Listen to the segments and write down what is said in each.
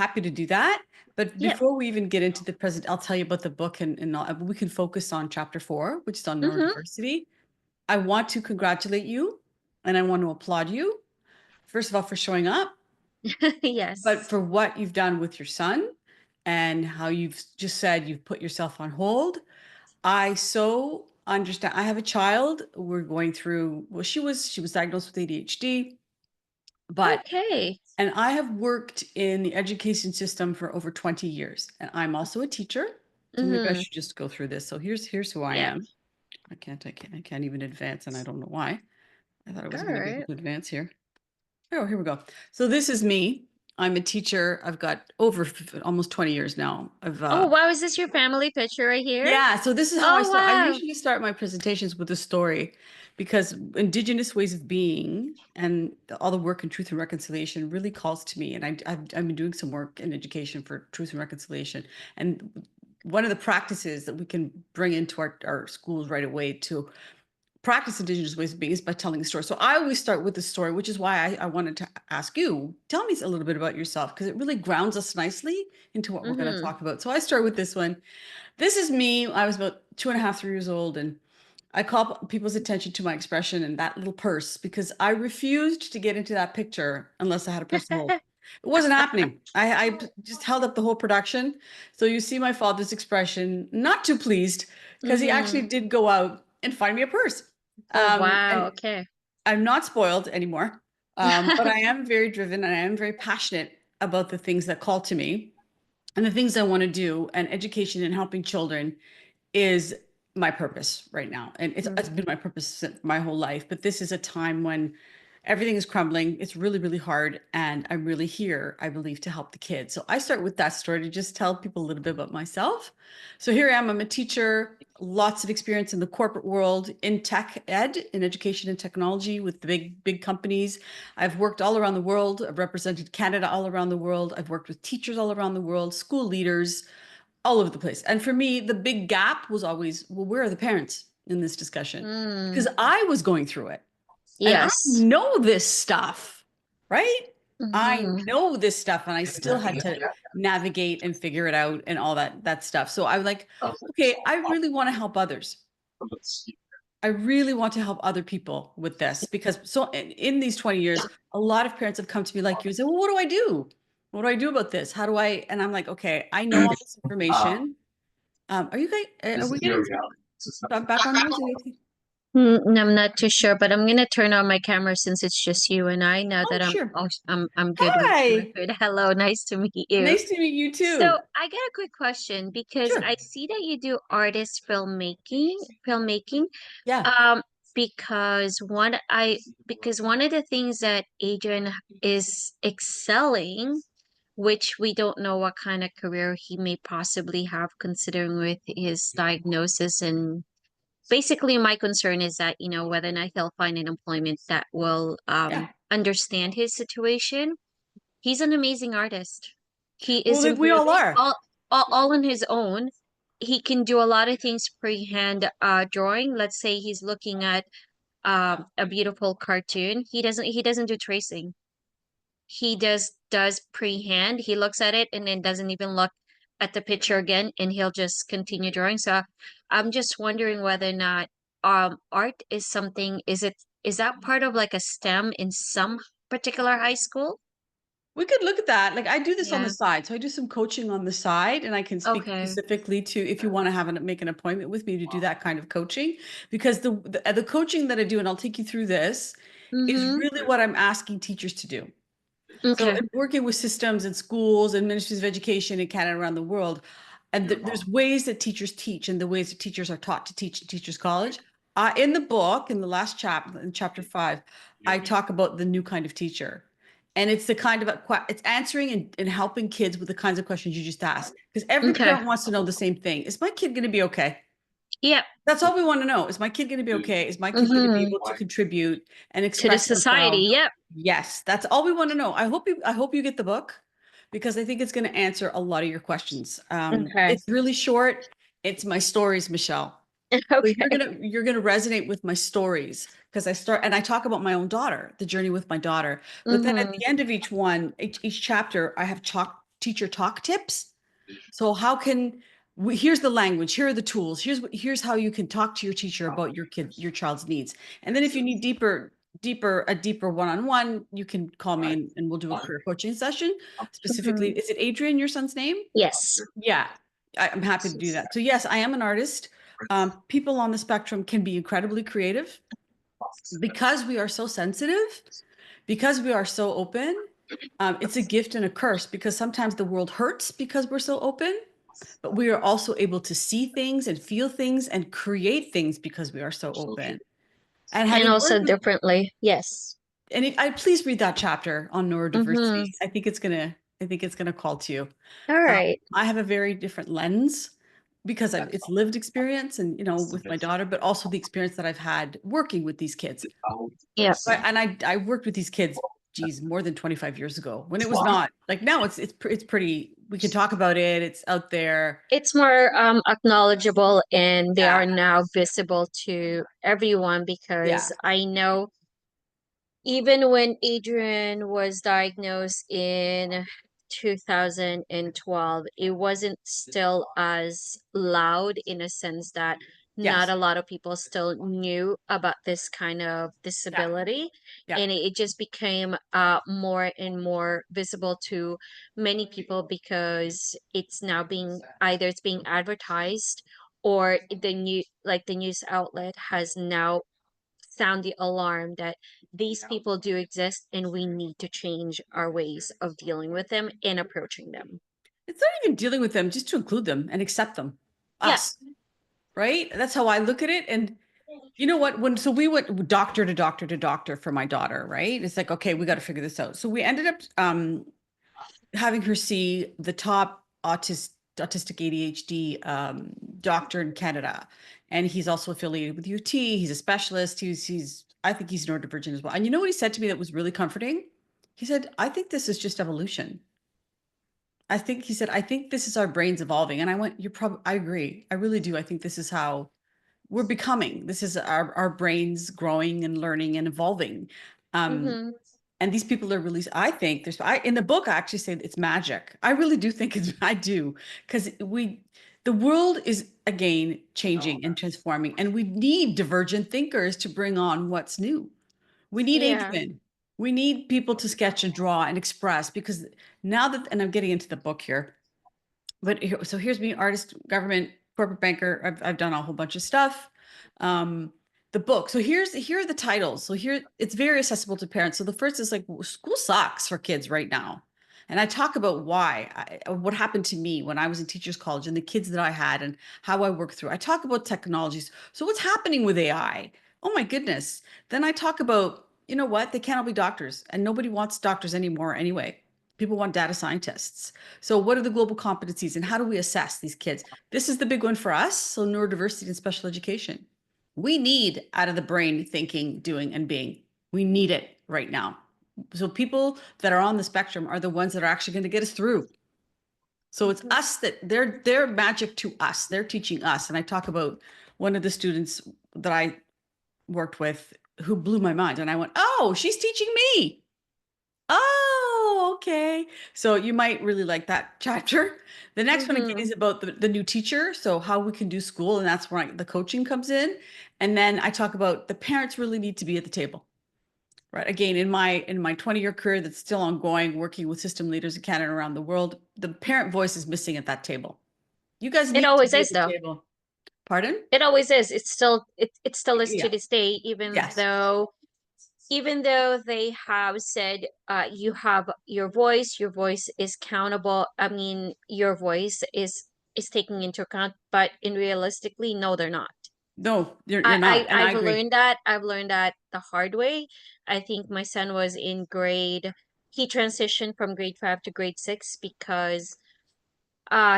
happy to do that. But Yep. before we even get into the present, I'll tell you about the book and all, we can focus on chapter 4, which is on Mm-hmm. neurodiversity. I want to congratulate you and I want to applaud you, first of all, for showing up, but Yes. for what you've done with your son and how you've just said you've put yourself on hold. I so understand. I have a child. We're going through, well, she was diagnosed with ADHD, but Okay. and I have worked in the education system for over 20 years. And I'm also a teacher. So maybe I Mm-hmm. should just go through this. So here's who I Yep. am. I can't even advance, and I don't know why. I thought I was All going to be able right. to advance here. Oh, here we go. So this is me. I'm a teacher. I've got over almost 20 years now. Oh, wow. Is this your family picture right here? Yeah, so this is how I Oh, start. I wow. usually start my presentations with a story because Indigenous ways of being and all the work in truth and reconciliation really calls to me. And I've been doing some work in education for truth and reconciliation. And one of the practices that we can bring into our schools right away to practice Indigenous ways of being is by telling a story. So I always start with the story, which is why I wanted to ask you, tell me a little bit about yourself, because it really grounds us nicely into what we're going to Mm-hmm. talk about. So I start with this one. This is me. I was about 2.5, 3 years old, and I call people's attention to my expression and that little purse because I refused to get into that picture unless I had a purse to hold. It wasn't happening. I just held up the whole production. So you see my father's expression, not too pleased, because he actually Mm-hmm. did go out and find me a purse. Oh, wow. And Okay. I'm not spoiled anymore, but I am very driven and I am very passionate about the things that call to me and the things I want to do. And education and helping children is my purpose right now. And it's Mm-hmm. been my purpose my whole life. But this is a time when everything is crumbling. It's really, really hard. And I'm really here, I believe, to help the kids. So I start with that story to just tell people a little bit about myself. So here I am. I'm a teacher, lots of experience in the corporate world, in tech ed, in education and technology with the big, big companies. I've worked all around the world. I've represented Canada all around the world. I've worked with teachers all around the world, school leaders, all over the place. And for me, the big gap was always, well, where are the parents in this discussion? Because Mm. I was going through it and I Yes. know this stuff, right? I Mm-hmm. know this stuff and I still had to navigate and figure it out and all that stuff. So I was like, okay, I really want to help others. I really want to help other people with this because so in these 20 years, a lot of parents have come to me like you and say, well, what do I do? What do I do about this? How do I? And I'm like, okay, I know all this information. Are you guys, are we getting some background noise? Or anything? I'm not too sure, but I'm gonna turn on my camera since it's just you and I. Now Oh, that sure. I'm good with Hi. it. Hello, nice to meet you. Nice to meet you So too. I got a quick question because Sure. I see that you do artist filmmaking. Yeah. Um, because one of the things that Adrian is excelling, which we don't know what kind of career he may possibly have considering with his diagnosis. And basically my concern is that, whether or not he'll find an employment that will Yeah. understand his situation. He's an amazing artist. He Well, is like we all improving are. all on his own. He can do a lot of things freehand drawing. Let's say he's looking at a beautiful cartoon. He doesn't do tracing. He does pre-hand. He looks at it and then doesn't even look at the picture again, and he'll just continue drawing. So I'm just wondering whether or not art is something, is that part of like a STEM in some particular high school? We could look at that. Like I do this on the Yeah. side. So I do some coaching on the side and I can speak Okay. specifically to if you want to make an appointment with me to do that kind of coaching because the coaching that I do and I'll take you through this is Mm-hmm. really what I'm asking teachers to do. So Okay. in working with systems and schools and ministries of education in Canada around the world, and there's ways that teachers teach and the ways that teachers are taught to teach in Teachers College. In the book, in the last chapter, in chapter 5, I talk about the new kind of teacher. And it's the kind of it's answering and helping kids with the kinds of questions you just asked. Because every Okay. parent wants to know the same thing. Is my kid going to be okay? Yep. That's all we want to know. Is my kid going to be okay? Is my kid going to be Mm-hmm. able to contribute and To the express society. themselves? Yep. Yes, that's all we want to know. I hope you get the book because I think it's going to answer a lot of your questions. Okay. It's really short. It's my stories, Michelle. So you're Okay. gonna resonate with my stories because I start and I talk about my own daughter, the journey with my daughter. But then at Mm-hmm. the end of each one, each chapter, I have chalk teacher talk tips. So how can here's the language, here are the tools, here's how you can talk to your teacher about your child's needs. And then if you need a deeper one-on-one, you can call me and we'll do a career coaching session. Specifically, Mhm. is it Adrian, your son's name? Yes. Yeah, I'm happy to do that. So yes, I am an artist. People on the spectrum can be incredibly creative because we are so sensitive, because we are so open. It's a gift and a curse because sometimes the world hurts because we're so open, but we are also able to see things and feel things and create things because we are so open. And And having also worked with, differently. Yes. I please read that chapter on neurodiversity. Mm-hmm. I think it's gonna call to you. All right. I have a very different lens because it's lived experience and with my daughter, but also the experience that I've had working with these kids. Yep. And I worked with these kids, geez, more than 25 years ago when it was not like now it's pretty, we can talk about it. It's out there. It's more acknowledgeable, and they Yeah. are now visible to everyone Yeah. because I know even when Adrian was diagnosed in 2012, it wasn't still as loud in a sense that not Yes. a lot of people still knew about this kind of Yeah. disability. Yeah. And it just became more and more visible to many people because it's now being either it's being advertised or the news outlet has now sound the alarm that these people do exist and we need to change our ways of dealing with them and approaching them. It's not even dealing with them, just to include them and accept them. Yeah. Us, right? That's how I look at it. And you know what? So we went doctor to doctor to doctor for my daughter, right? It's like, okay, we got to figure this out. So we ended up having her see the top autistic ADHD doctor in Canada, and he's also affiliated with UT. He's a specialist. He's I think he's neurodivergent as well. And you know what he said to me that was really comforting? He said, "I think this is just evolution." He said, "I think this is our brains evolving." And I went, "You're probably." I agree. I really do. I think this is how we're becoming. This is our brains growing and learning and evolving. Um, Mm-hmm. and these people are really, I think in the book I actually say it's magic. I really do think I do, because the world is again changing and transforming, and we need divergent thinkers to bring on what's new. We need Yeah. Adrian. We need people to sketch and draw and express, because now that, and I'm getting into the book here, but so here's me, artist, government, corporate banker. I've done a whole bunch of stuff. Um, the book. So here are the titles. So here it's very accessible to parents. So the first is like school sucks for kids right now. And I talk about what happened to me when I was in teachers college and the kids that I had and how I worked through. I talk about technologies. So what's happening with AI? Oh my goodness. Then I talk about, you know what? They can't all be doctors and nobody wants doctors anymore anyway. People want data scientists. So, what are the global competencies and how do we assess these kids? This is the big one for us. So, neurodiversity and special education. We need out of the brain thinking, doing, and being. We need it right now. So, people that are on the spectrum are the ones that are actually going to get us through. So, it's Mhm. us that they're magic to us. They're teaching us. And I talk about one of the students that I worked with who blew my mind. And I went, "Oh, she's teaching me." Oh, okay. So you might really like that chapter. The next one again Mm-hmm. is about the new teacher. So how we can do school, and that's where the coaching comes in. And then I talk about the parents really need to be at the table. Right. Again, in my 20-year career that's still ongoing, working with system leaders in Canada and around the world, the parent voice is missing at that table. You guys It need to always be at is the though. table. Pardon? It always is. It still is to Yeah. this day, Yes. even though they have said your voice is countable. I mean, your voice is taken into account, but in realistically, no, they're not. No, you're not. And I agree. I've learned that the hard way. I think my son was in grade he transitioned from grade 5 to grade 6 because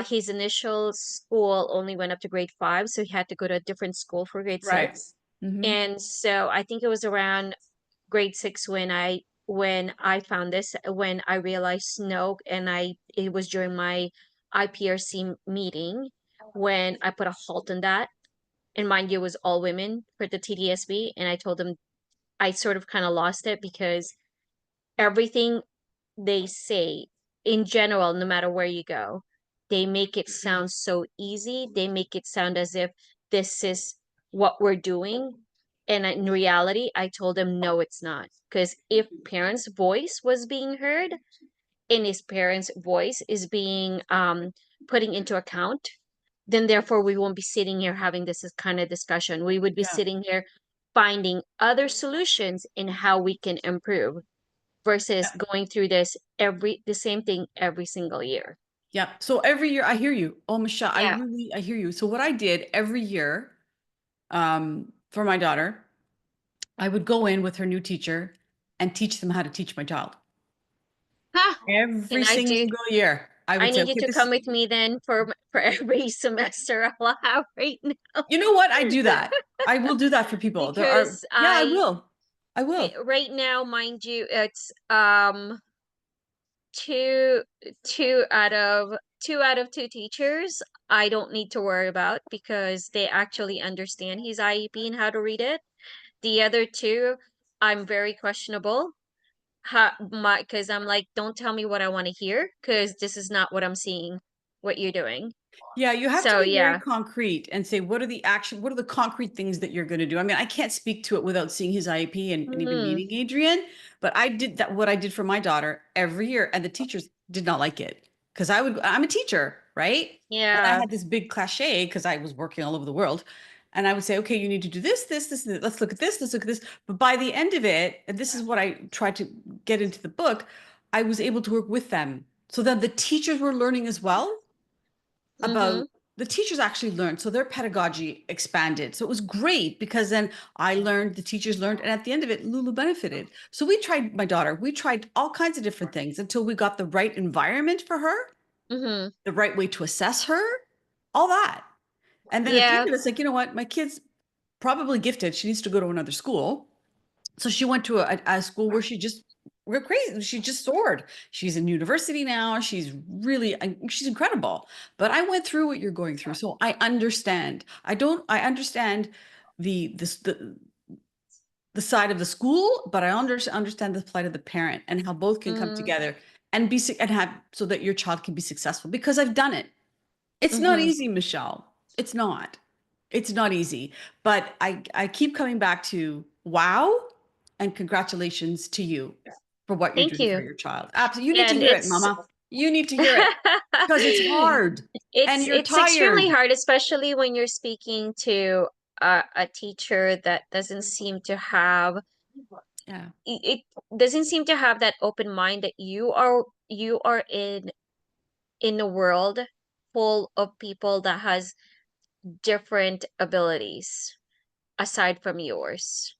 his initial school only went up to grade 5, so he had to go to a different school for grade Right. 6. Hmm. And so I think it was around grade 6 when I found this, when I realized no, and I it was during my IPRC meeting when I put a halt on that. And mind you, it was all women for the TDSB, and I told them I sort of kind of lost it because everything they say in general, no matter where you go, they make it sound so easy. They make it sound as if this is what we're doing. And in reality, I told them, no, it's not. Because if parents' voice was being heard and his parents' voice is being putting into account, then therefore we won't be sitting here having this kind of discussion. We would be Yeah. sitting here finding other solutions in how we can improve versus going through the same thing every single year. Yeah. So every year I hear you. Oh, Michelle, Yeah. I hear you. So what I did every year, for my daughter, I would go in with her new teacher and teach them how to teach my child. Huh. Every And I do. single year, I I would say, need you okay, to come this, with me then for every semester I'll have right now. you know what? I do that. I will do that for people. There are, Because yeah, I will. I will. right now, mind you, it's two two out of two teachers I don't need to worry about because they actually understand his IEP and how to read it. The other two, I'm very questionable. Because I'm like, don't tell me what I want to hear, because this is not what I'm seeing, what you're doing. Yeah, you have to So be very yeah. concrete and say, what are the concrete things that you're going to do? I mean, I can't speak to it without seeing his IEP and even Hmm. meeting Adrian, but I did that, what I did for my daughter every year, and the teachers did not like it because I'm a teacher, right? And I Yeah. had this big cliche because I was working all over the world. And I would say, okay, you need to do this, and let's look at this, let's look at this. But by the end of it, and this is what I tried to get into the book, I was able to work with them. So then the teachers were learning as well Mm-hmm. about the teachers actually learned. So their pedagogy expanded. So it was great because then I learned, the teachers learned, and at the end of it, Lulu benefited. So we tried, my daughter, we tried all kinds of different things until we got the right environment for her, Mm-hmm. the right way to assess her, all that. And then at the end Yeah. of it, it's like, you know what? My kid's probably gifted. She needs to go to another school. So she went to a school where we're crazy. She just soared. She's in university now. She's incredible. But I went through what you're going through. So I understand. I understand the side of the school, but I understand the plight of the parent and how both can come Mm, together and and have so that your child can be successful because I've done it. It's not mm-hmm. easy, Michelle. It's not. It's not easy. But I keep coming back to wow and congratulations to you for what you're Thank doing for you. your child. Absolutely. You need Yeah, to and hear it, it's Mama. You need to hear it because it's hard and you're it's extremely tired. hard, especially when you're speaking to a teacher that doesn't seem to have Yeah. it doesn't seem to have that open mind that you are in a world full of people that has different abilities aside from yours.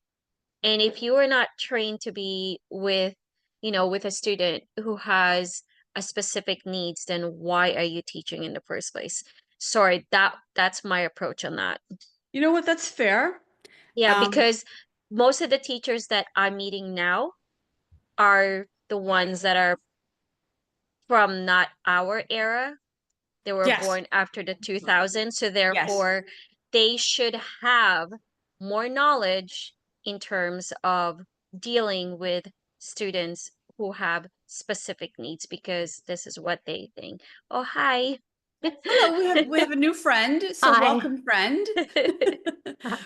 And if you are not trained to be with a student who has a specific needs, then why are you teaching in the first place? Sorry, that's my approach on that. You know what? That's fair. Yeah, Um, because most of the teachers that I'm meeting now are the ones that are from not our era. They were yes. born after the 2000s, so Yes. therefore they should have more knowledge in terms of dealing with students who have specific needs because this is what they think. Oh, hi. Hello, we have a new friend, so Hi. welcome, friend. Hi.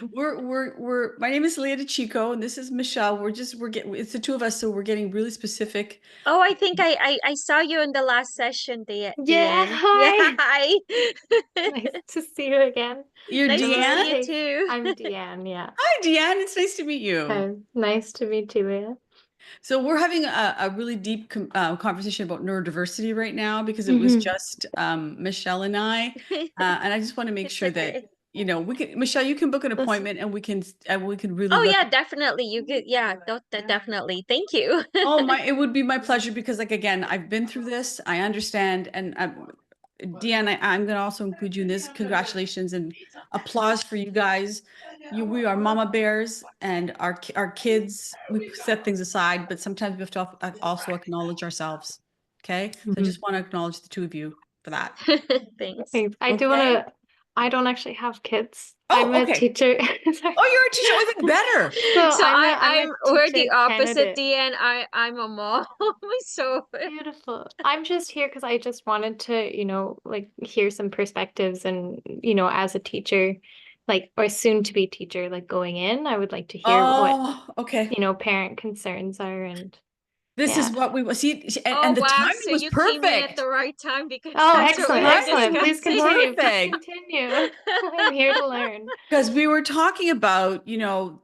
My name is Leah DeChico, and this is Michelle. We're getting it's the two of us, so we're getting really specific. Oh, I think I saw you in the last session, Yeah, Deanne. Yeah, hi. hi. Nice to see you again. You're Nice to Deanne? see you Hey, too. I'm Deanne, yeah. Hi, Deanne. It's nice to meet you. Nice to meet you, Leah. So we're having a really deep conversation about neurodiversity right now because it was Mhm. just Michelle and and I just want to make It's sure that okay. we can. Michelle, you can book an This, appointment, and we can really Oh look. yeah, definitely. You could, yeah, definitely. Thank you. Oh my, it would be my pleasure because like again, I've been through this. I understand. And Deanne, I'm going to also include you in this. Congratulations and applause for you guys. We are mama bears and our kids, we set things aside, but sometimes we have to also acknowledge ourselves. Okay. So I Mhm. just want to acknowledge the two of you for that. Thanks. Thanks. I do want Okay. to I don't actually have kids. Oh, I'm a okay. teacher. Sorry. Oh, you're a teacher. Oh, even better. So So I'm a we're the teacher opposite, candidate. Dean. I'm a mom. So Beautiful. I'm just here because I just wanted to, like hear some perspectives and, as a teacher, like, or soon to be teacher, like going in, I would like to hear what, Oh, okay. parent concerns are and This is yeah. what we see, oh and the wow, timing so was you came in at perfect. the right time because Oh, that's The what we excellent, were excellent. timing was Please discussing. continue. Please perfect. continue. I'm here to learn. Because we were talking about,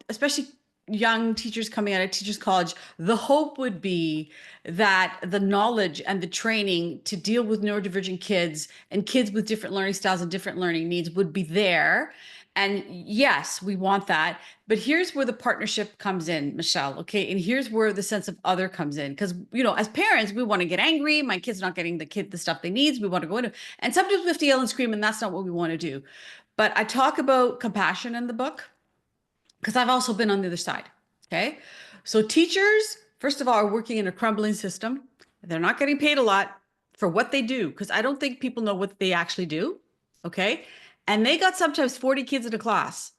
especially young teachers coming out of teachers college, the hope would be that the knowledge and the training to deal with neurodivergent kids and kids with different learning styles and different learning needs would be there. And yes, we want that. But here's where the partnership comes in, Michelle. Okay. And here's where the sense of other comes in. Because, as parents, we want to get angry. My kid's not getting the stuff they need. We want to go into, and sometimes we have to yell and scream, and that's not what we want to do. But I talk about compassion in the book because I've also been on the other side. Okay. So teachers, first of all, are working in a crumbling system. They're not getting paid a lot for what they do because I don't think people know what they actually do. Okay. And they got sometimes 40 kids in a class.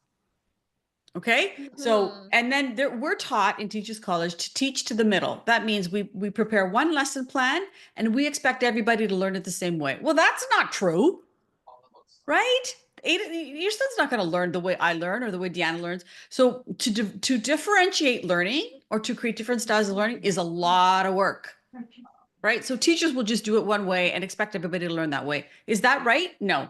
Okay. So, Mhm. and then we're taught in Teachers College to teach to the middle. That means we prepare one lesson plan and we expect everybody to learn it the same way. Well, that's not true, right? Your son's not going to learn the way I learn or the way Deanna learns. So to differentiate learning or to create different styles of learning is a lot of work, right? So teachers will just do it one way and expect everybody to learn that way. Is that right? No.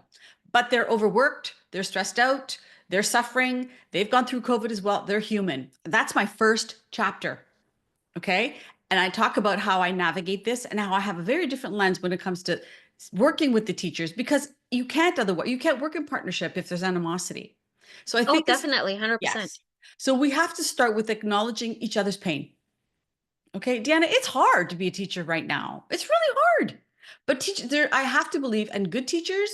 But they're overworked, they're stressed out, they're suffering, they've gone through COVID as well. They're human. That's my first chapter. Okay. And I talk about how I navigate this and how I have a very different lens when it comes to working with the teachers because you can't work in partnership if there's animosity. So I Oh, think this, definitely, 100%. yes. So we have to start with acknowledging each other's pain. Okay, Deanna, it's hard to be a teacher right now. It's really hard. But I have to believe, and good teachers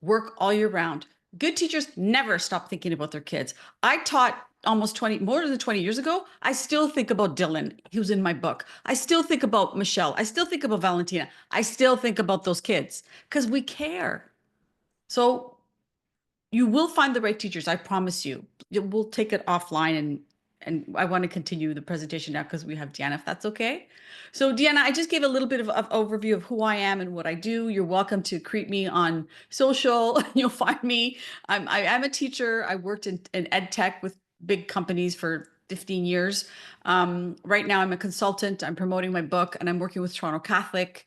work all year round. Good teachers never stop thinking about their kids. I taught more than 20 years ago. I still think about Dylan, who's in my book. I still think about Michelle. I still think about Valentina. I still think about those kids because we care. So you will find the right teachers. I promise you. We'll take it offline and I want to continue the presentation now because we have Deanna, if that's okay. So Deanna, I just gave a little bit of overview of who I am and what I do. You're welcome to create me on social. You'll find me. I am a teacher. I worked in ed tech with big companies for 15 years. Right now I'm a consultant. I'm promoting my book and I'm working with Toronto Catholic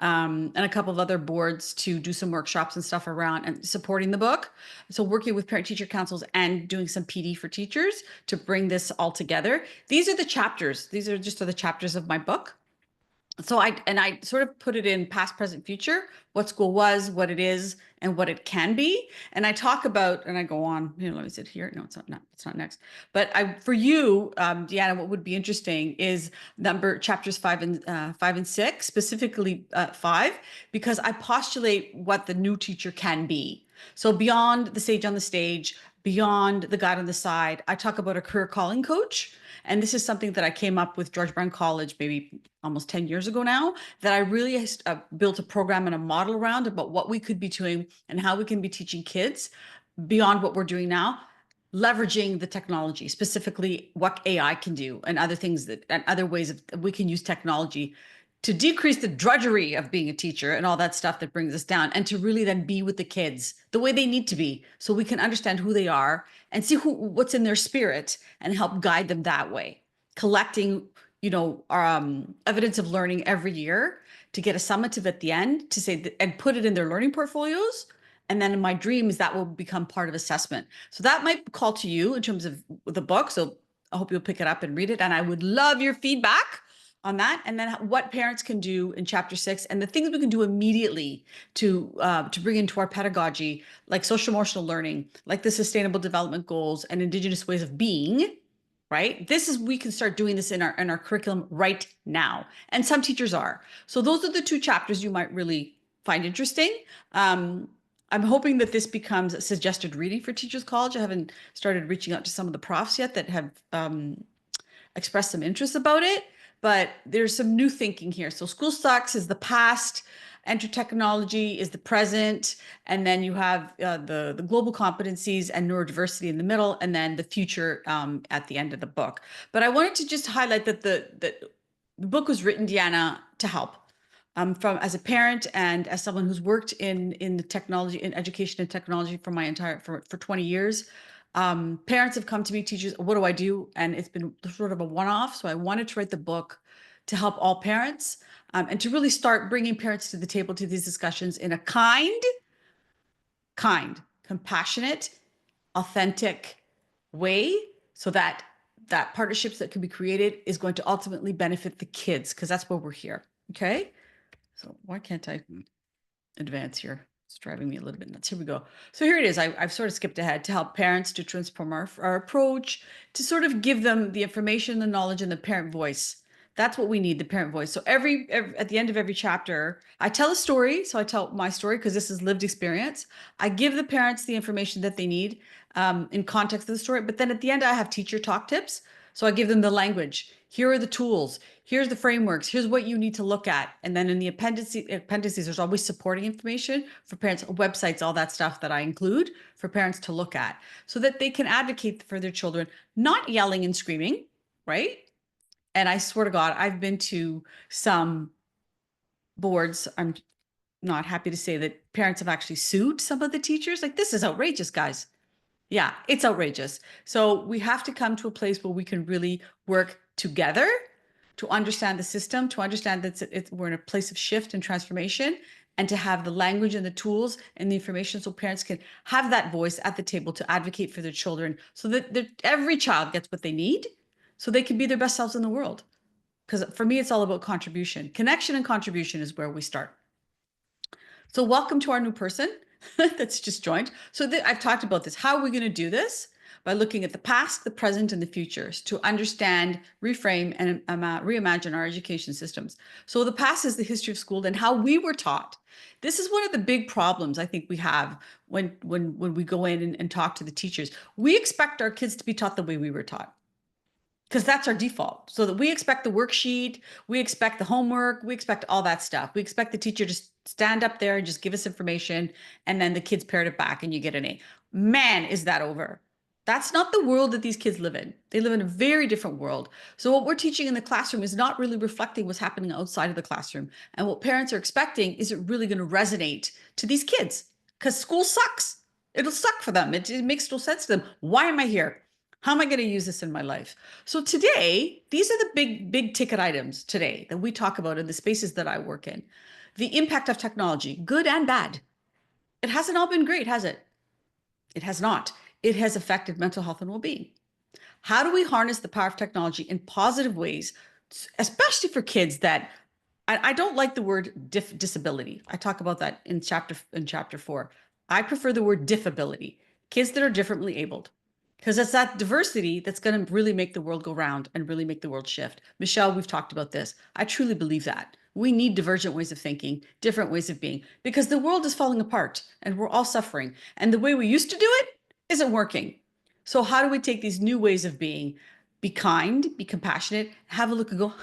and a couple of other boards to do some workshops and stuff around and supporting the book. So working with parent teacher councils and doing some PD for teachers to bring this all together. These are the chapters. These are just the chapters of my book. So I sort of put it in past, present, future, what school was, what it is, and what it can be. And I talk about, and I go on, let me sit here. No, it's not next. But for you, Deanna, what would be interesting is chapters 5 and 6, specifically 5, because I postulate what the new teacher can be. So beyond the sage on the stage, beyond the guide on the side, I talk about a career calling coach. And this is something that I came up with George Brown College maybe almost 10 years ago now, that I really built a program and a model around about what we could be doing and how we can be teaching kids beyond what we're doing now, leveraging the technology, specifically what AI can do and other things and other ways we can use technology to decrease the drudgery of being a teacher and all that stuff that brings us down, and to really then be with the kids the way they need to be so we can understand who they are and see what's in their spirit and help guide them that way, collecting evidence of learning every year to get a summative at the end to say and put it in their learning portfolios. And then in my dream is that will become part of assessment. So that might call to you in terms of the book. So I hope you'll pick it up and read it. And I would love your feedback on that. And then what parents can do in chapter 6 and the things we can do immediately to bring into our pedagogy, like social emotional learning, like the sustainable development goals and indigenous ways of being. Right? We can start doing this in our curriculum right now. And some teachers are. So those are the 2 chapters you might really find interesting. I'm hoping that this becomes a suggested reading for Teachers College. I haven't started reaching out to some of the profs yet that have expressed some interest about it, but there's some new thinking here. So school sucks is the past. enter technology is the present, and then you have the global competencies and neurodiversity in the middle, and then the future at the end of the book. But I wanted to just highlight that the book was written, Deanna, to help. From as a parent and as someone who's worked in the technology, in education and technology for my entire for 20 years. Parents have come to me, teachers, what do I do? And it's been sort of a one-off. So I wanted to write the book to help all parents, and to really start bringing parents to the table to these discussions in a compassionate, authentic way, so that partnerships that can be created is going to ultimately benefit the kids, because that's why we're here. Okay. So why can't I advance here? It's driving me a little bit nuts. Here we go. So here it is. I've sort of skipped ahead to help parents to transform our approach, to sort of give them the information, the knowledge, and the parent voice. That's what we need, the parent voice. So every at the end of every chapter, I tell a story. So I tell my story because this is lived experience. I give the parents the information that they need in context of the story. But then at the end, I have teacher talk tips. So I give them the language. Here are the tools. Here's the frameworks. Here's what you need to look at. And then in the appendices, there's always supporting information for parents, websites, all that stuff that I include for parents to look at, so that they can advocate for their children, not yelling and screaming, right? And I swear to God, I've been to some boards. I'm not happy to say that parents have actually sued some of the teachers. Like, this is outrageous, guys. Yeah, it's outrageous. So we have to come to a place where we can really work together to understand the system, to understand that we're in a place of shift and transformation, and to have the language and the tools and the information so parents can have that voice at the table to advocate for their children, so that every child gets what they need so they can be their best selves in the world. Because for me, it's all about contribution. Connection and contribution is where we start. So welcome to our new person that's just joined. So I've talked about this. How are we going to do this? By looking at the past, the present, and the futures to understand, reframe, and reimagine our education systems. So the past is the history of school and how we were taught. This is one of the big problems I think we have when we go in and talk to the teachers. We expect our kids to be taught the way we were taught, because that's our default. So that we expect the worksheet, we expect the homework, we expect all that stuff. We expect the teacher to stand up there and just give us information, and then the kids parrot it back and you get an A. Man, is that over. That's not the world that these kids live in. They live in a very different world. So what we're teaching in the classroom is not really reflecting what's happening outside of the classroom. And what parents are expecting, is it really going to resonate to these kids? Because school sucks. It'll suck for them. It makes no sense to them. Why am I here? How am I going to use this in my life? So today, these are the big ticket items today that we talk about in the spaces that I work in. The impact of technology, good and bad. It hasn't all been great, has it? It has not. It has affected mental health and well-being. How do we harness the power of technology in positive ways, especially for kids that, I don't like the word disability. I talk about that in chapter 4. I prefer the word diffability, kids that are differently abled. Because it's that diversity that's going to really make the world go round and really make the world shift. Michelle, we've talked about this. I truly believe that. We need divergent ways of thinking, different ways of being, because the world is falling apart and we're all suffering. And the way we used to do it isn't working. So how do we take these new ways of being, be kind, be compassionate, have a look and go,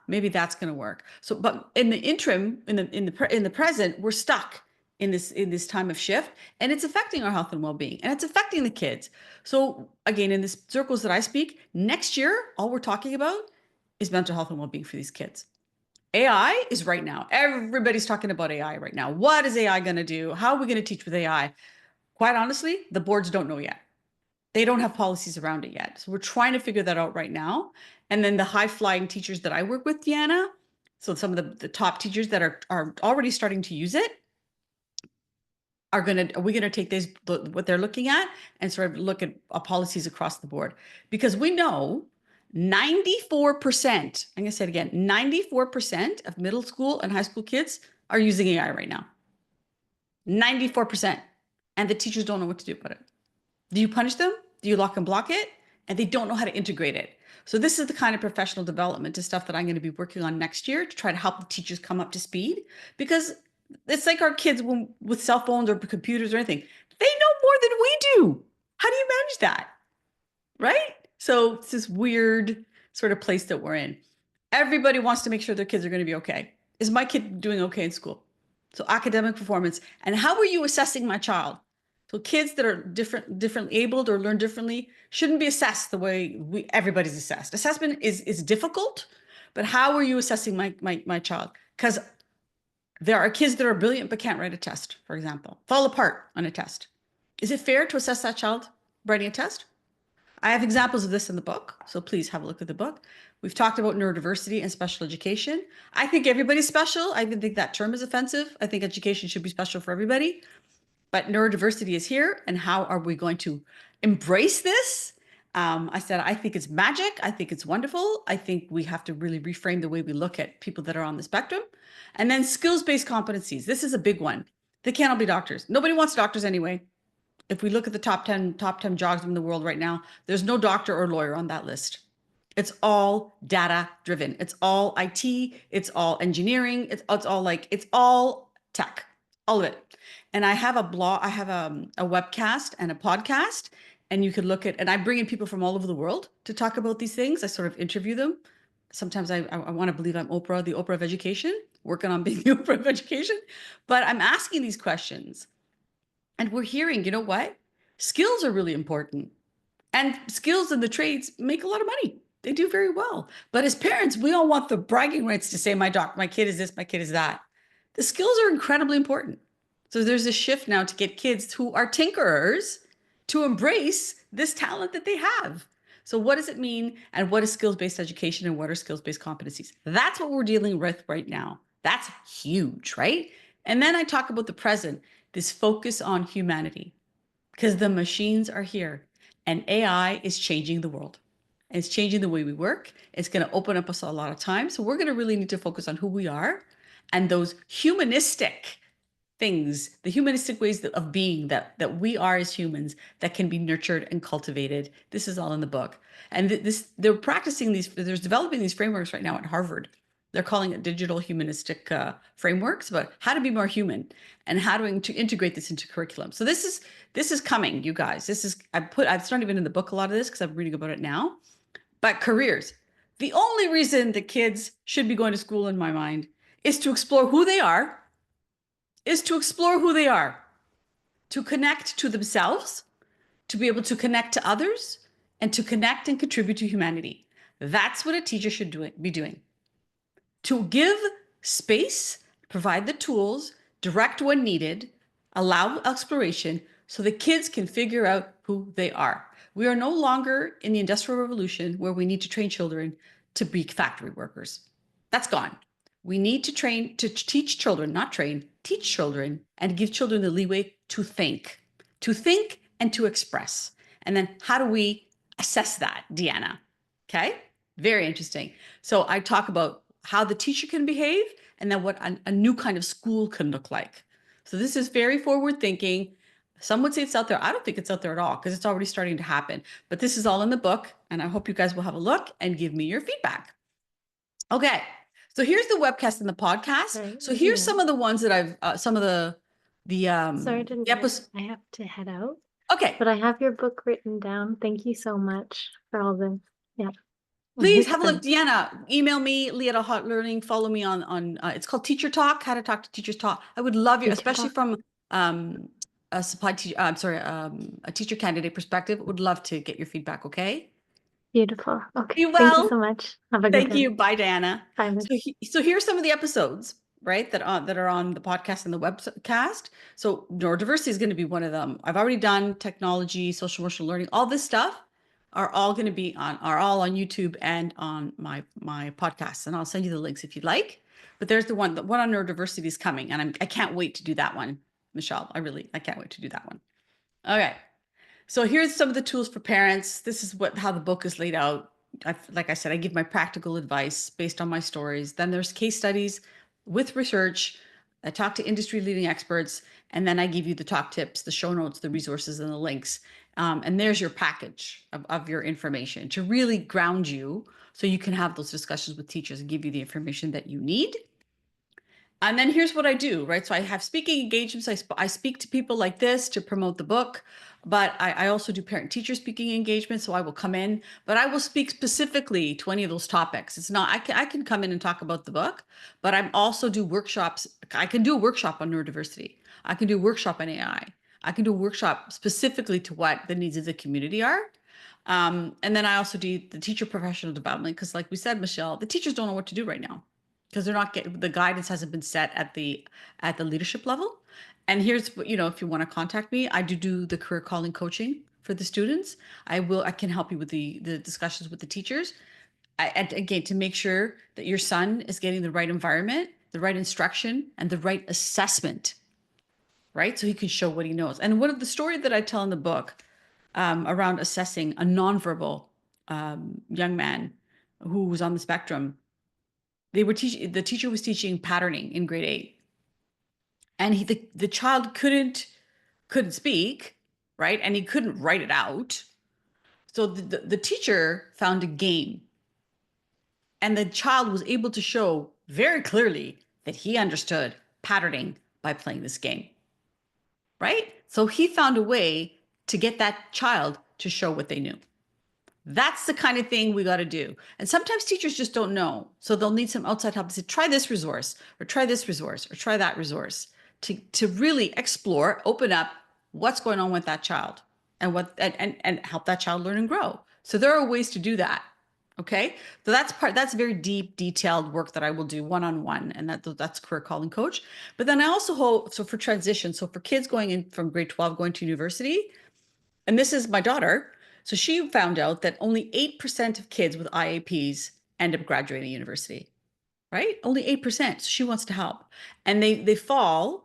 maybe that's going to work. So, but in the interim, in the present, we're stuck in this time of shift, and it's affecting our health and well-being, and it's affecting the kids. So again, in the circles that I speak, next year, all we're talking about is mental health and well-being for these kids. AI is right now. Everybody's talking about AI right now. What is AI going to do? How are we going to teach with AI? Quite honestly, the boards don't know yet. They don't have policies around it yet. So we're trying to figure that out right now. And then the high-flying teachers that I work with, Deanna, so some of the top teachers that are already starting to use it, are we going to take this, what they're looking at, and sort of look at policies across the board? Because we know 94%, I'm going to say it again, 94% of middle school and high school kids are using AI right now. 94%. And the teachers don't know what to do about it. Do you punish them? Do you lock and block it? And they don't know how to integrate it. So this is the kind of professional development to stuff that I'm going to be working on next year to try to help the teachers come up to speed, because it's like our kids with cell phones or computers or anything. They know more than we do. How do you manage that? Right? So it's this weird sort of place that we're in. Everybody wants to make sure their kids are going to be okay. Is my kid doing okay in school? So academic performance. And how are you assessing my child? So kids that are differently abled or learn differently shouldn't be assessed the way everybody's assessed. Assessment is difficult, but how are you assessing my child? Because there are kids that are brilliant but can't write a test, for example, fall apart on a test. Is it fair to assess that child writing a test? I have examples of this in the book, so please have a look at the book. We've talked about neurodiversity and special education. I think everybody's special. I even think that term is offensive. I think education should be special for everybody. But neurodiversity is here, and how are we going to embrace this? I said, I think it's magic. I think it's wonderful. I think we have to really reframe the way we look at people that are on the spectrum. And then skills-based competencies. This is a big one. They can't all be doctors. Nobody wants doctors anyway. If we look at the top 10 jobs in the world right now, there's no doctor or lawyer on that list. It's all data driven. It's all IT. It's all engineering. It's all tech, all of it. And I have a blog, I have a webcast and a podcast, and you could look at, and I bring in people from all over the world to talk about these things. I sort of interview them. Sometimes I want to believe I'm Oprah, the Oprah of education, working on being the Oprah of education, but I'm asking these questions. And we're hearing, you know what? Skills are really important. And skills in the trades make a lot of money. They do very well. But as parents, we all want the bragging rights to say, my kid is this, my kid is that. The skills are incredibly important. So there's a shift now to get kids who are tinkerers to embrace this talent that they have. So what does it mean? And what is skills-based education and what are skills-based competencies? That's what we're dealing with right now. That's huge, right? And then I talk about the present, this focus on humanity, because the machines are here and AI is changing the world. It's changing the way we work. It's going to open up us a lot of time. So we're going to really need to focus on who we are and those humanistic things, the humanistic ways of being that we are as humans that can be nurtured and cultivated. This is all in the book. And they're practicing these, they're developing these frameworks right now at Harvard. They're calling it digital humanistic frameworks, but how to be more human and how to integrate this into curriculum. So this is coming, you guys. It's not even in the book, a lot of this, because I'm reading about it now. But careers. The only reason the kids should be going to school, in my mind, is to explore who they are, to connect to themselves, to be able to connect to others, and to connect and contribute to humanity. That's what a teacher should be doing. To give space, provide the tools, direct when needed, allow exploration so the kids can figure out who they are. We are no longer in the Industrial Revolution where we need to train children to be factory workers. That's gone. We need to teach children, not train, teach children and give children the leeway to think and to express. And then how do we assess that, Deanna? Okay, very interesting. So I talk about how the teacher can behave and then what a new kind of school can look like. So this is very forward thinking. Some would say it's out there. I don't think it's out there at all because it's already starting to happen. But this is all in the book, and I hope you guys will have a look and give me your feedback. Okay, so here's the webcast and the podcast. Right, So here's yeah. some of the ones that I've, some of the Sorry to the episode. I have to head out, Okay, but I have your book written down. Thank you so much for all this. Yeah. please It's have a look. been- Deanna, email me, Leah at Hot Learning. Follow me on it's called Teacher Talk, how to talk to teachers talk. I would love you, Teacher especially Talk. from a supply teacher, a teacher candidate perspective. Would love to get your feedback, okay? Beautiful. Okay. Be Thank you well. so much. Have a good Thank day. you. Bye, Diana. Bye. Miss. So here's some of the episodes, right, that are on the podcast and the webcast. So neurodiversity is going to be one of them. I've already done technology, social emotional learning, all this stuff are all on YouTube and on my podcast. And I'll send you the links if you'd like. But there's the one on neurodiversity is coming, and I can't wait to do that one, Michelle. I can't wait to do that one. Okay. So here's some of the tools for parents. This is how the book is laid out. Like I said, I give my practical advice based on my stories. Then there's case studies with research. I talk to industry leading experts, and then I give you the top tips, the show notes, the resources, and the links. And there's your package of your information to really ground you so you can have those discussions with teachers and give you the information that you need. And then here's what I do, right? So I have speaking engagements. I speak to people like this to promote the book, but I also do parent-teacher speaking engagements. So I will come in, but I will speak specifically to any of those topics. It's not, I can come in and talk about the book, but I'm also do workshops. I can do a workshop on neurodiversity. I can do a workshop on AI. I can do a workshop specifically to what the needs of the community are. And then I also do the teacher professional development because, like we said, Michelle, the teachers don't know what to do right now because they're not getting the guidance hasn't been set at the leadership level. And here's what, if you want to contact me, I do the career calling coaching for the students. I can help you with the discussions with the teachers. And again, to make sure that your son is getting the right environment, the right instruction, and the right assessment, right? So he can show what he knows. And one of the story that I tell in the book around assessing a nonverbal young man who was on the spectrum, the teacher was teaching patterning in grade 8, and the child couldn't speak, right? And he couldn't write it out. So the teacher found a game, and the child was able to show very clearly that he understood patterning by playing this game, right? So he found a way to get that child to show what they knew. That's the kind of thing we got to do. And sometimes teachers just don't know. So they'll need some outside help to say, try this resource, or try this resource, or try that resource to really explore, open up what's going on with that child and and help that child learn and grow. So there are ways to do that. Okay. So that's very deep, detailed work that I will do one-on-one. And that's career calling coach. But then I also hope, so for transition, so for kids going in from grade 12, going to university, and this is my daughter. So she found out that only 8% of kids with IAPs end up graduating university, right? Only 8%. So she wants to help. And they fall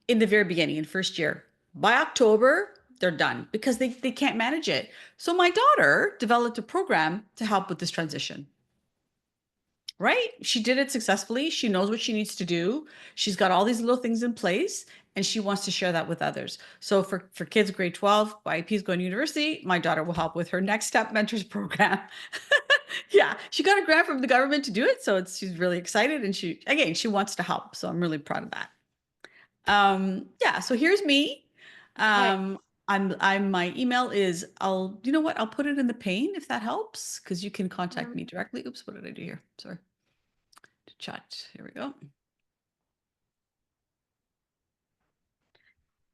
in the very beginning, in first year. By October, they're done because they can't manage it. So my daughter developed a program to help with this transition, right? She did it successfully. She knows what she needs to do. She's got all these little things in place and she wants to share that with others. So for kids grade 12, IEPs going to university, my daughter will help with her Next Step Mentors program. Yeah, she got a grant from the government to do it. So she's really excited and she wants to help. So I'm really proud of that. Yeah, so here's me. Okay. My email is, you know what? I'll put it in the pane if that helps, because you can contact Mhm. me directly. Oops, what did I do here? Sorry. To chat. Here we go.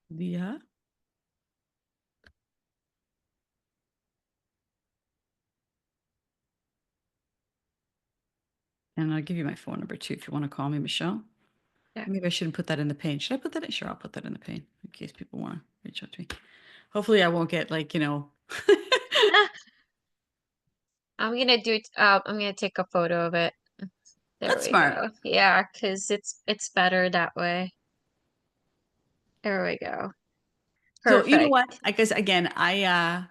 Leah. And I'll give you my phone number too if you want to call me, Michelle. Yeah. Maybe I shouldn't put that in the pane. Should I put that in? Sure, I'll put that in the pane in case people want to reach out to me. Hopefully I won't get I'm gonna take a photo of it. There That's we smart. go. Yeah, because it's better that way. There we go. So you know Perfect. what? I guess again, I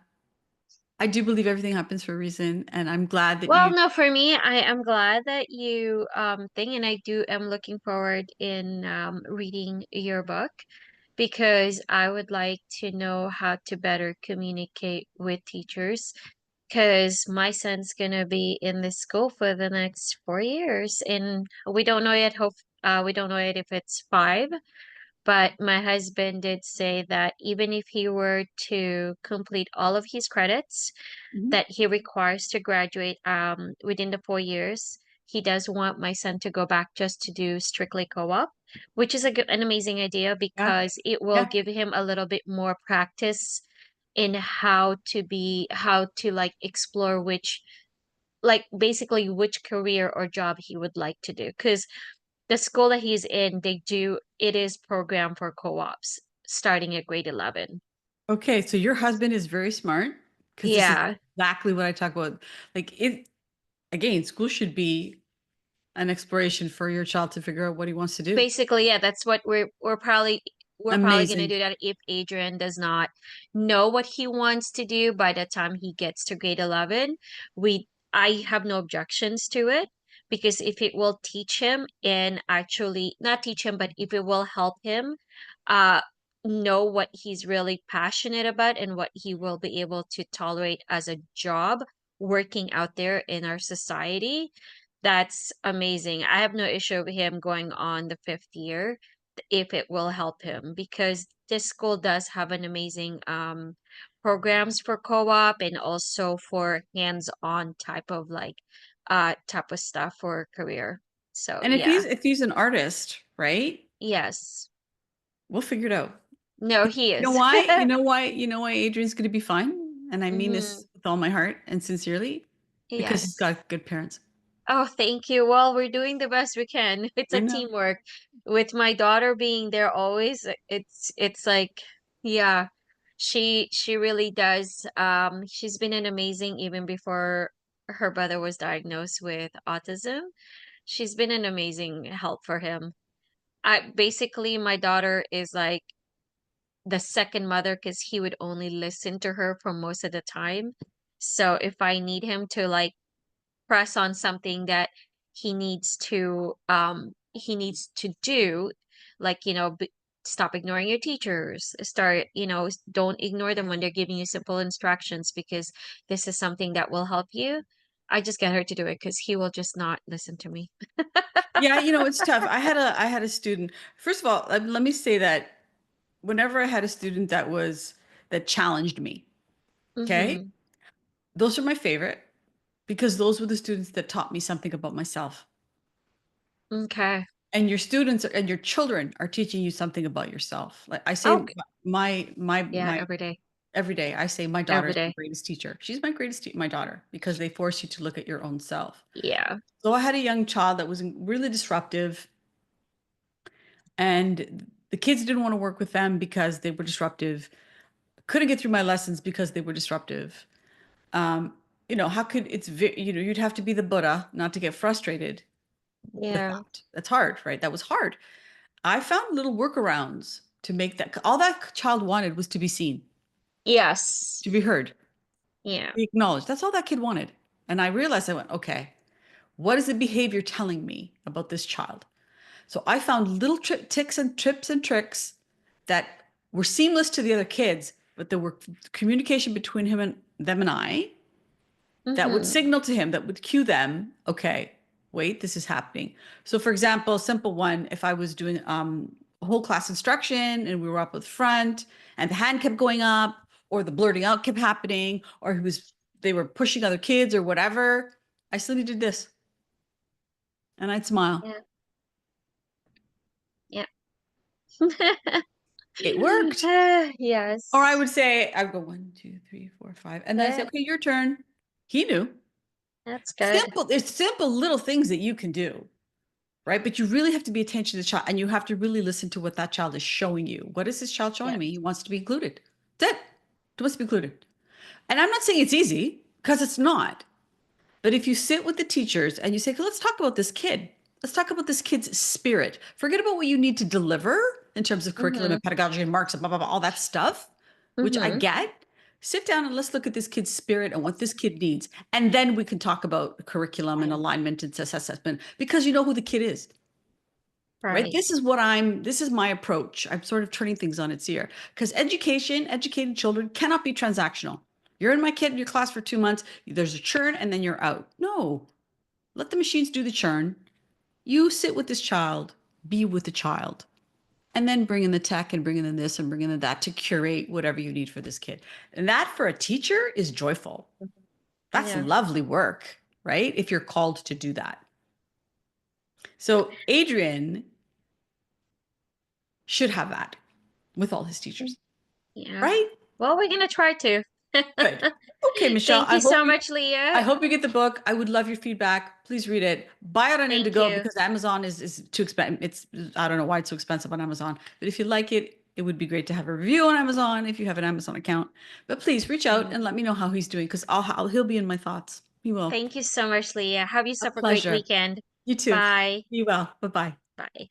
do believe everything happens for a reason, and I'm glad that Well, you. no, for me, I am glad that you think, and am looking forward in reading your book because I would like to know how to better communicate with teachers because my son's gonna be in this school for the next 4 years, and we don't know yet we don't know yet if it's five, but my husband did say that even if he were to complete all of his credits Mhm. that he requires to graduate within the 4 years, he does want my son to go back just to do strictly co-op, which is an amazing idea Yeah, because it will yeah. give him a little bit more practice in how to like explore which like basically which career or job he would like to do because the school that he's in, it is programmed for co-ops starting at grade 11. Okay, so your husband is very smart because this is Yeah. exactly what I talk about. Like it again, school should be an exploration for your child to figure out what he wants to do. Basically, yeah, that's what we're probably gonna Amazing. do that if Adrian does not know what he wants to do by the time he gets to grade 11. I have no objections to it because if it will teach him and actually not teach him, but if it will help him uh know what he's really passionate about and what he will be able to tolerate as a job working out there in our society, that's amazing. I have no issue with him going on the fifth year. if it will help him, because this school does have an amazing programs for co-op and also for hands-on type of stuff for career. So And yeah. if he's an artist, right? Yes. We'll figure it out. No, he You know is. why? You know why Adrian's going to be fine? And I mean Hmm. this with all my heart and sincerely, because he's Yes. got good parents. Oh, thank you. Well, we're doing the best we can. It's I a know. teamwork. With my daughter being there always, it's like, yeah, she really does. She's been an amazing even before her brother was diagnosed with autism. She's been an amazing help for him. I basically my daughter is like the second mother because he would only listen to her for most of the time. So if I need him to like press on something that he needs to do, like stop ignoring your teachers, start don't ignore them when they're giving you simple instructions, because this is something that will help you. I just get her to do it because he will just not listen to me. Yeah, it's tough. I had a student. First of all, let me say that whenever I had a student that challenged me, okay? Mm-hmm. Those are my favorite because those were the students that taught me something about myself. Okay. And your students and your children are teaching you something about yourself. Like I say, Okay. Yeah, my every day. every day I say my daughter Every is my day. greatest teacher. She's my my daughter, because they force you to look at your own self. Yeah. So I had a young child that was really disruptive, and the kids didn't want to work with them because they were disruptive. Couldn't get through my lessons because they were disruptive. Um, how could you'd have to be the Buddha not to get frustrated with Yeah. that. That's hard, right? That was hard. I found little workarounds to make that. All that child wanted was to be seen, Yes. to be heard, Yeah. be acknowledged. That's all that kid wanted. And I realized, I went, okay, what is the behavior telling me about this child? So I found little ticks and tips and tricks that were seamless to the other kids, but there were communication between him and them and I that would Mm-hmm. signal to him, that would cue them, okay, wait, this is happening. So for example, a simple one, if I was doing a whole class instruction and we were up with front and the hand kept going up, or the blurting out kept happening, or they were pushing other kids or whatever, I simply did this and I'd smile. Yeah. Yeah. It worked. Or I Yes. would say, I'd go 1, 2, 3, 4, 5. And then I say, Yeah, okay, your turn. He knew. that's good. Simple. There's simple little things that you can do, right? But you really have to be attention to the child, and you have to really listen to what that child is showing you. What is this child Yeah. showing me? He wants to be included. That's it. He wants to be included. And I'm not saying it's easy, because it's not. But if you sit with the teachers and you say, okay, let's talk about this kid. Let's talk about this kid's spirit. Forget about what you need to deliver in terms of curriculum Mm-hmm. and pedagogy and marks and blah, blah, blah, all that stuff, which I Mm-hmm. get. Sit down and let's look at this kid's spirit and what this kid needs. And then we can talk about curriculum and alignment and assessment, because you know who the kid is, right? Right. This is my approach. I'm sort of turning things on its ear, because educated children cannot be transactional. You're in your class for 2 months, there's a churn, and then you're out. No, let the machines do the churn. You sit with this child, be with the child, and then bring in the tech and bring in the this and bring in the that to curate whatever you need for this kid. And that for a teacher is joyful. That's Yeah. lovely work, right? If you're called to do that. So Adrian should have that with all his teachers, Yeah. right? Well, we're gonna try to. Good. Okay, Michelle, Thank you so much, Leah. I hope you get the book. I would love your feedback. Please read it. Buy it on Thank Indigo, you. because Amazon is too expensive. I don't know why it's so expensive on Amazon. But if you like it, it would be great to have a review on Amazon if you have an Amazon account. But please reach out Mhm. and let me know how he's doing, because he'll be in my thoughts. He will. Thank you so much, Leah. Have A yourself a great pleasure. weekend. You too. Bye. Be well. Bye-bye. Bye.